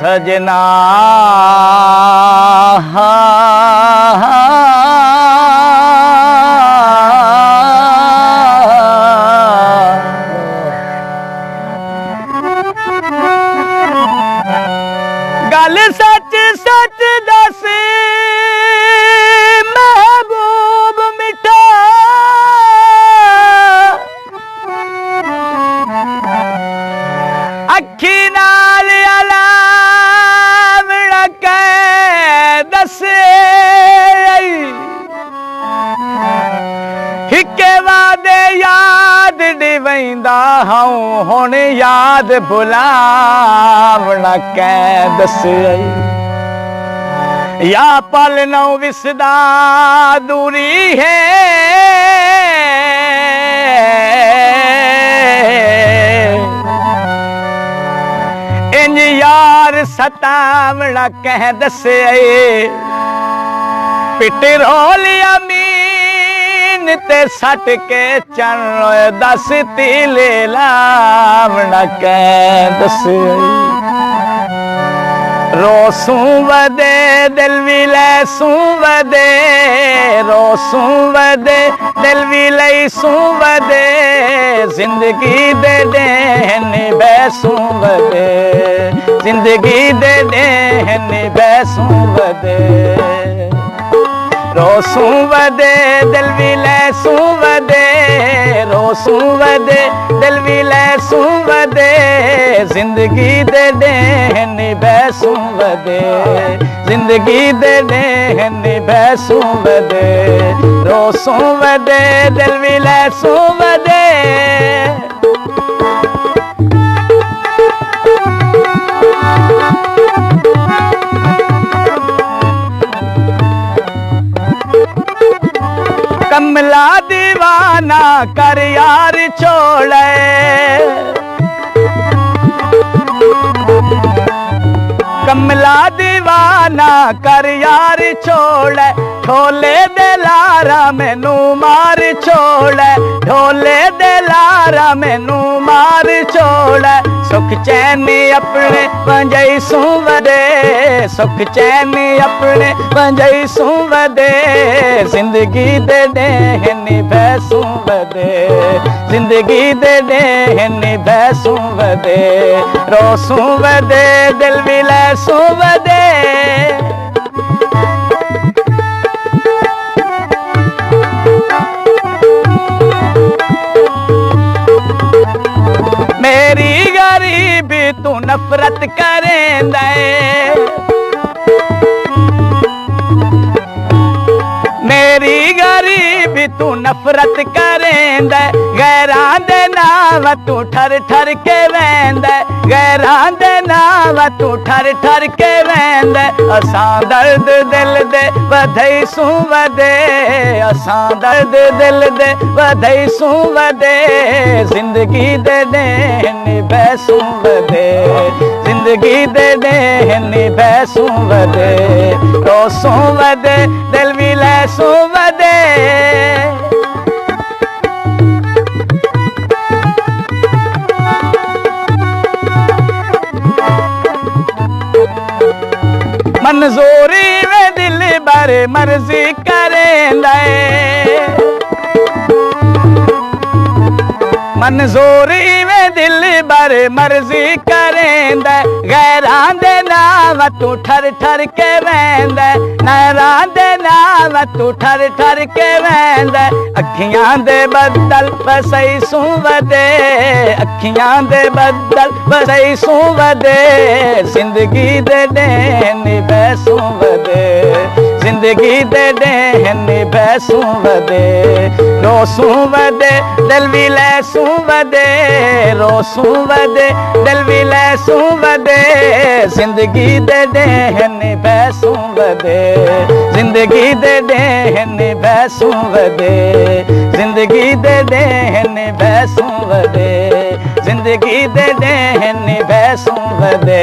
सजना गल सच सच दस महबूब मिठा अखी नाल अलावड़ा कै दसे हिके वादे याद डिवैंदा हूं हुण याद भुलावड़ा कै दसे या पल नौ विसदा दूरी है इंज यार सतावड़ा कह दसे पिटरोल अमीन ते सट के चन दस तीले लावड़ा कह दसे रोसू वदे दिल भी लैसू वदे रोसू वदे दिल भी लैसू वदे जिंदगी दे देन बैसू वदे जिंदगी दे देन बैसू वदे रोसू वदे दिल भी लैसू वदे रोसू वदे दिल भी लैसू वदे जिंदगी दे देन बैसू वदे जिंदगी दे देन बैसू वदे रोसू वदे दिल भी लैसू वदे कमला दीवाना कर यार छोड़े कमला दीवाना कर यार छोड़े ढोले दे लारा मैनू मार छोड़े ढोले दे लारा मैनू मार छोड़े सुख चैन अपने पंजई सुवदे सुख चैन अपने पंजई सुवदे जिंदगी दे देन बैसू वदे जिंदगी दे देन बैसू वदे रोसू वदे दिल भी लैसू वदे मेरी गरीबी तू नफरत करेंदा मेरी गरीबी तू नफरत करेंदा गैरां दे नाव तू ठर ठर के वेंदा गैरां दे नाव तू ठर ठर के वेंदा असां दर्द दिल दे वधई सू वदे असां दर्द दिल दे वधई सू वदे जिंदगी दे देन बैसू वदे जिंदगी दे देन बैसू वदे रोसू वदे दिल भी लैसू वदे मंजूरी में दिल बारे मर्जी करेंदा मंजूरी में दिल बारे मर्जी करेंदा गैरां दे नाव तू ठर ठर के वेंदा नैरां दे नाव तू ठर ठर के वेंदा अखियां दे बदल बसई सू वदे अखियां दे बदल बसई सू वदे जिंदगी दे देन बैसू वदे जिंदगी दे देन बैसू वदे रोसू वदे दिल भी लैसू वदे रोसू वदे दिल भी लैसू वदे जिंदगी दे देन बैसू वदे जिंदगी दे देन बैसू वदे जिंदगी दे देन बैसू वदे जिंदगी दे देन बैसू वदे